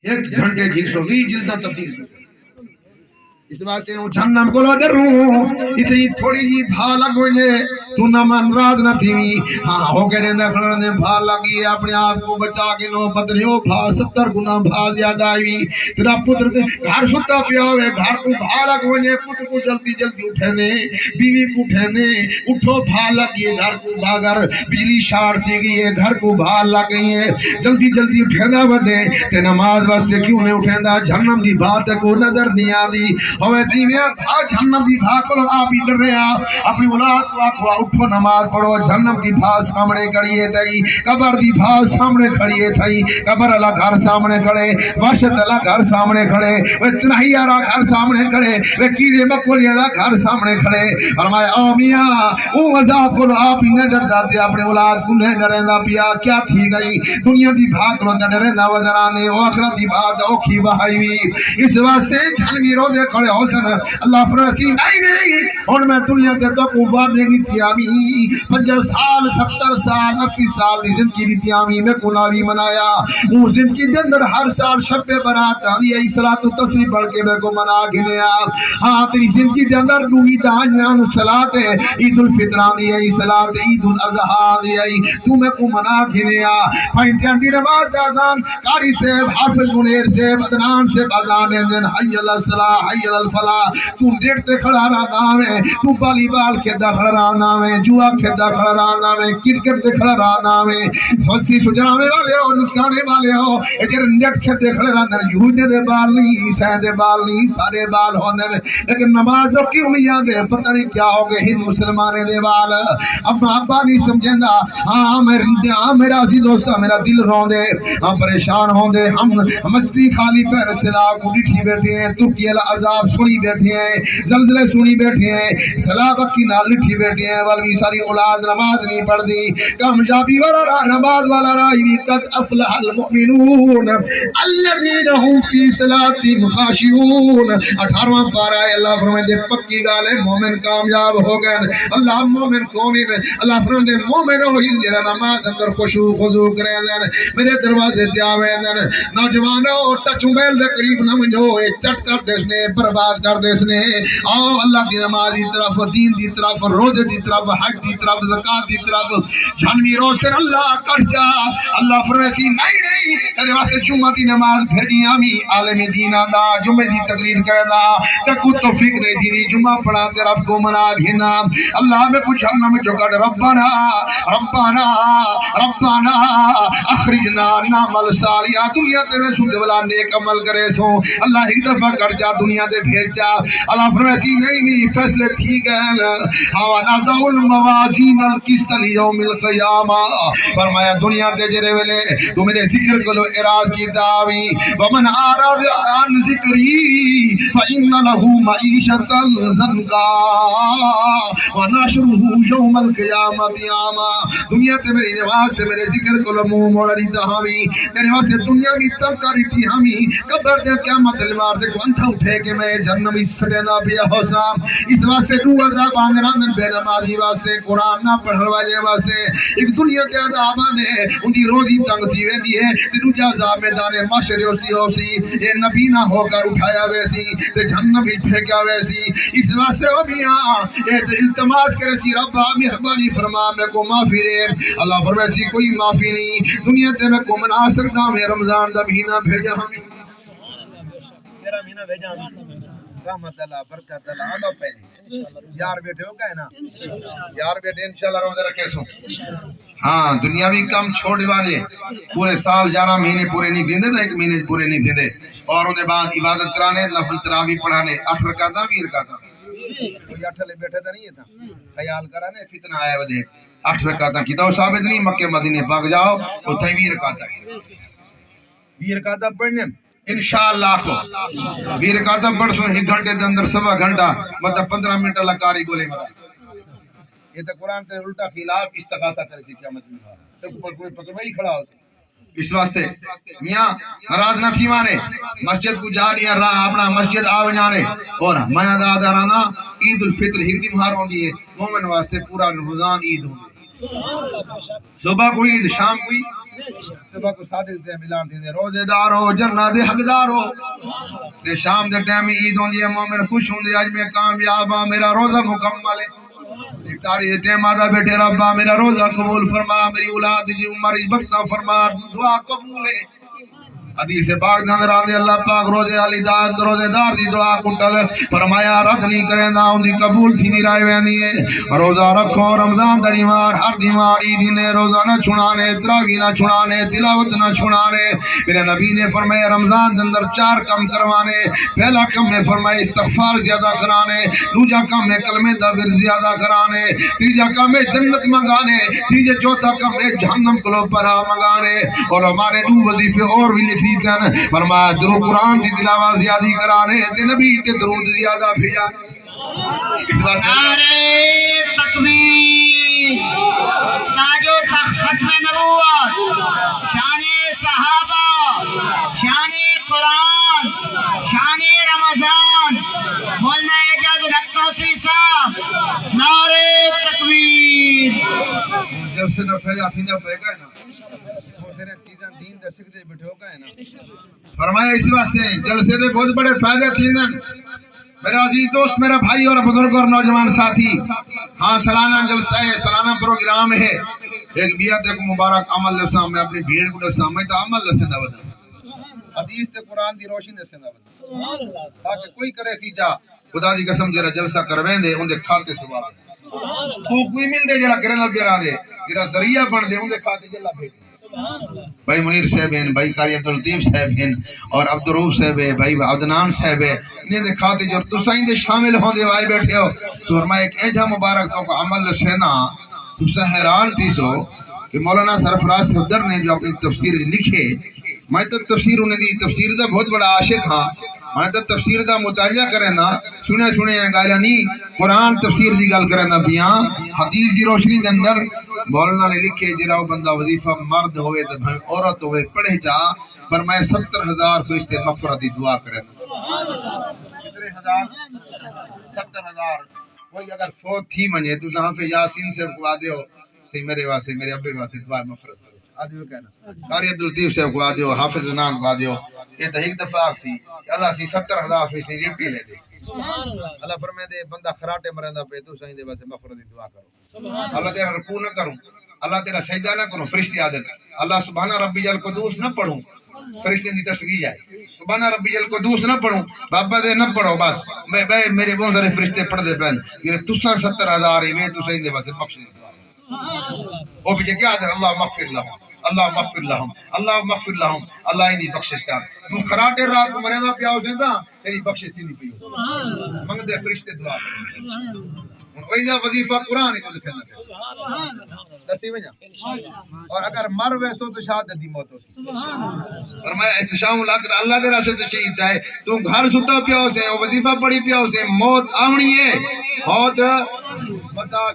ایک گھنٹے جی 120 جلدہ تبدیل اس واسطے ہوں جہنم کو ڈروں اتنی تھوڑی جی بھا لگوئے تو نہ من راز نہ تھیوی ہاں ہو کے رہنے کھڑنے بھا لگی اپنے آپ کو بچا کے نو بدریوں بھا 70 گنا بھا زیادہ آئی تیرا پتر گھر ستا پیا ہوئے گھر کو بھا لگوئے پتر کو جلدی جلدی اٹھنے بیوی کو اٹھنے اٹھو بھا لگی گھر کو بھاگر بجلی شاڑ سی گئی ہے گھر کو بھا لگئی ہے جلدی جلدی اٹھنا بدے تے نماز واسطے کیوں نہیں اٹھنا جہنم دی بات کو نظر نہیں آدی ہوئے دیویا بھا جہنم دی بھا کو آپ ہی در رہے اپنی اولاد کو آکھوا اٹھو نماز پڑھو جہنم دی بھا سامنے کھڑیے تھئی قبر دی بھا سامنے کھڑیے تھئی قبر اللہ گھر سامنے کھڑے وحشت اللہ گھر سامنے کھڑے وہ تنہی آرہ گھر سامنے کھڑے وہ کیڑے مکوڑی اللہ گھر سامنے کھڑے فرمایا او میاں او عذاب کو آپ ہی نظر داتے اپنے اولاد کو نہیں درندہ پیا کیا تھی گئی دنیا دی بھا کو درندہ ودرانے آخرت دی بات اوکھی بہائی ہوئی اس واسطے جھلمی رو دے کھڑے حسن اللہ فرسی نہیں اور میں دنیا کے تو کو وعدے کی تیامی 50 سال 70 سال 80 سال دی زندگی دی تیامی میں کناوی منایا وہ زندگی کے اندر ہر سال شب برات آدھی ہے صلاۃ و تسبیح پڑھ کے میں کو منا گھنیا ہاں تیری زندگی کے اندر دوئی دانیان صلاۃ عید الفطر آدھی ہے صلاۃ عید الاضحیٰ آدھی ہے تو میں کو منا گھنیا پینٹیاں دی نماز آزان قاری سے حافظ منیر سے بدنان سے بازان دن حی الصلاح حی الفلاح تو ڈیٹ تے کھڑا رہا ہے تو والی بال کھیدا کھڑا رہا ہے جوا کھیدا کھڑا رہا ہے کرکٹ تے کھڑا رہا ہے سوسی سجراوے والے ہو نکانے والے ہو اجر نیٹ کھیتے کھڑے رہا ہے یہودے دے بال نہیں عیسائی دے بال نہیں سارے بال ہوندے لیکن نماز کیوں نہیں آدے پتہ نہیں کیا ہو گئے ہند مسلمانے دے بال ابا نہیں سمجھندا ہاں میرا عزیز دوستا میرا دل روندے ہم پریشان ہوندے ہم مسجد خالی پیر سلاح کو ڈٹھی بیٹھے ہیں ترکی العذاب سنی بیٹھے ہیں زلزلے سنی بیٹھے ہیں سلاب کی نال لٹھی بیٹھے ہیں والوی ساری اولاد نماز نہیں پڑھ دی کامیابی والا راہ نماز والا راہ قد افلح المؤمنون الذین هم فی صلاتهم خاشعون 18واں پارہ ہے اللہ فرمائے پکی گال ہے مومن کامیاب ہو گئے اللہ مومن کون ہے اللہ فرمائے مومن ہو جڑا نماز اندر خشوع خضوع کرے میرے دروازے تے آوے نوجوانوں ٹچ موبائل دے قریب نہ ونجو چٹ کر دسنے برباد کر دسنے آؤ اللہ دی نماز دی طرف دین دی طرف روزے دی طرف حج دی طرف زکات دی طرف جھنمی روشن اللہ کٹ جا اللہ فرماسی نہیں تیرے واسطے جمعہ دی نماز بھیجی ہمی عالم دین آدھا جمعہ دی تقریر کرے دا تکو توفیق نہیں دی جمعہ پڑھا تے رب کو منا گھنا اللہ میں کچھ اللہ میں جو کٹ ربنا ربنا ربنا اخرجنا نعمل صالحا دنیا تے میں سود والا نیک عمل کرے سو اللہ ایک دفعہ کر جا دنیا دے بھیج جا اللہ فرماسی نہیں فیصلے تھی گئے ہوا نازع الموازین القسط لیوم القیامہ فرمایا دنیا دے جرے ویلے تو میرے ذکر کو لو اراض کی دعوی ومن آراد عن ذکری فإن له معیشتا زنکا وناشره یوم القیامت عاما دنیا تے میری نماز تے میرے ذکر کو لو منہ موڑ رہی تھاوی میرے واسطے دنیا بھی تب کر رہی تھی ہمیں قبر دے قیامت المار دے کو انتھا اٹھے کہ میں جہنم سڑینا بیا ہوسا اس واسطے دو عذاب آنگران بے نمازی واسطے قرآن نہ پڑھنے والے واسطے ایک دنیا تے عذاب آنے ان دی روزی تنگ تھی ویندی ہے تے دو عذاب میدان معاشرے ہوسی یہ نبی نہ ہو کر اٹھایا ویسی تے جہنم بھی پھینکا ویسی اس واسطے وہ بھی یہ التماس کرے سی رب مہربانی فرما میں کو معافی دے اللہ فرمائے کوئی معافی نہیں دنیا تے میں کو منا سکتا ہوں رمضان دا مہینہ بھیجا ہمیں میرا مہینہ بھیجا ہمیں رحمت اللہ برکت اللہ آدھا پہلے یار بیٹھے ہو گئے نا یار بیٹھے انشاءاللہ روزے رکھے سو ہاں دنیاوی کم چھوڑ والے پورے سال 11 مہینے پورے نہیں دیندے تو 1 مہینے پورے نہیں دیندے اور ان کے بعد عبادت کرانے نفل تراوی پڑھانے 8 رکعتاں 20 رکعتاں کوئی 8 لے بیٹھے تو نہیں تھا خیال کرانے فتنہ آیا ودے 8 رکعتاں کتاب ثابت نہیں مکے مدینے پاک جاؤ اوتھے 20 رکعتاں 20 رکعتاں پڑھنے انشاءاللہ کو 20 رکعتاں پڑھ سو 1 گھنٹے دے اندر 1.25 گھنٹہ مطلب 15 منٹ اللہ کاری گولے مرا یہ تو قرآن سے الٹا خلاف استغاثہ کرے تھی قیامت میں تو کوئی پکڑوائی کھڑا ہو اس واسطے میاں ناراض نہ تھی مانے مسجد کو جا لیا راہ اپنا مسجد آو جانے اور مایا دادا رانا عید الفطر ایک دن مہار ہوندی ہے مومن واسطے پورا رمضان عید ہوندی صبح کوئی عید شام کوئی صبح کو صادق تے ملان دیندے روزے دار ہو جنت دے حقدار ہو تے شام دے ٹائم عید ہوندی ہے مومن خوش ہوندے اج میں کامیاب ہاں میرا روزہ مکمل ہے افطاری دے ٹائم آدا بیٹھے ربا میرا روزہ قبول فرما میری اولاد دی عمر بختہ فرما دعا قبول ہے حدیث پاک نظر آندے اللہ پاک روزے علی داد روزے دار دی دعا کٹل فرمایا رد نہیں کریندا اون دی قبول تھی نہیں رائے ویندی ہے روزہ رکھو رمضان دا دیوار ہر دیوار عید نے روزہ نہ چھڑانے تراویح نہ چھڑانے تلاوت نہ چھڑانے میرے نبی نے فرمایا رمضان دے اندر 4 کام کروانے پہلا کام میں فرمایا استغفار زیادہ کرانے دوسرا کام میں کلمے دا ورد زیادہ کرانے تیسرا کام میں جنت منگانے تیسرا چوتھا کام میں جہنم کو پناہ منگانے اور ہمارے دو وظیفے اور بھی لکھی فرمایا درود قرآن کی تلاوت زیادہ کرانے تے نبی تے درود زیادہ بھیجانے نعرہ تکبیر تاجو ختم نبوت شان صحابہ شان قرآن شان رمضان مولانا اعجاز الحق توسیع صاحب نعرہ تکبیر جب سے دفعہ تھیندا پے گا نا دین دے سکتے بیٹھے ہو گئے نا فرمایا اس واسطے جلسے دے بہت بڑے فائدے تھیندے میرا عزیز دوست میرا بھائی اور بزرگ اور نوجوان ساتھی ہاں سالانہ جلسہ ہے سالانہ پروگرام ہے ایک بیعت ایک مبارک عمل لسا میں اپنی بھیڑ کو لسا میں تو عمل لسندہ بدا حدیث تے قرآن دی روشن لسندہ بدا تاکہ کوئی کرے سی جا خدا دی قسم جرا جلسہ کروین دے ان دے کھاتے سواب تو کوئی مل دے جرا کرنا بیرا دے جرا ذریعہ بن دے ان دے کھاتے جلہ بھیج بھائی منیر صاحب ہیں بھائی قاری عبداللطیف صاحب ہیں اور عبدالروف صاحب ہیں بھائی عدنان صاحب ہیں انہیں دے کھاتے جو تسائیں دے شامل ہوں دے آئے بیٹھے ہو تو فرمائے ایک ایجا مبارک تو کو عمل سینا تسا حیران تھی سو کہ مولانا سرفراز صفدر نے جو اپنی تفسیر لکھے میں تو تفسیر انہیں دی تفسیر دا بہت بڑا عاشق ہاں میں تو تفسیر دا مطالعہ کریں نا سنے ہیں گالا نہیں قرآن تفسیر دی گل کریں نا بیاں حدیث دی روشنی دے اندر مولانا نے لکھے جراؤ بندہ وظیفہ مرد ہوئے تو عورت ہوئے پڑھے جا پر میں 70,000 فرشتے مغفرت دی دعا کریں کتنے ہزار 70,000 کوئی اگر فوت تھی منجے تو جہاں پہ یاسین سے کو آدھے ہو سی میرے واسے میرے ابے واسے دعا مغفرت کرو آدھے ہو کہنا قاری عبداللطیف سے کو آدھے ہو حافظ عدنان کو آدھے ہو یہ تو ایک دفعہ سی کہ اللہ سی 70,000 فرشتے ریپٹی لے دے اللہ فرمائے دے بندہ خراٹے مرندہ پہ تو سائیں دے واسے مغفرت دی دعا کرو اللہ تیرا رکوع نہ کروں اللہ تیرا سجدہ نہ کروں فرشتے عادت اللہ سبحانہ ربی القدوس نہ پڑھوں فرشتے دی تسبیح جائے سبحانہ ربی القدوس نہ پڑھوں رب دے نہ پڑھو بس میں میرے بہت سارے فرشتے پڑھ دے پہن یہ تسا 70,000 ہی میں تو سائیں دے واسے بخش دی دعا او پیچھے کیا آدھر اللہ مغفر لہم اللہ مغفر لہم اللہ مغفر لہم اللہ ان دی بخشش کر تو خراٹے رات کو مرے نہ پیاؤ سیندا تیری بخشش تھی نہیں پیو منگ دے فرشتے دعا کرو وہی جا وظیفہ قرآن ہے جو سیندا دسی وجہ اور اگر مر ویسو تو شہادت دی موت ہو فرمایا احتشام الحق اللہ دے راستے تے شہید ہے تو گھر ستا پیاؤ سے وظیفہ پڑھی پیاؤ سے موت آونی ہے موت بتا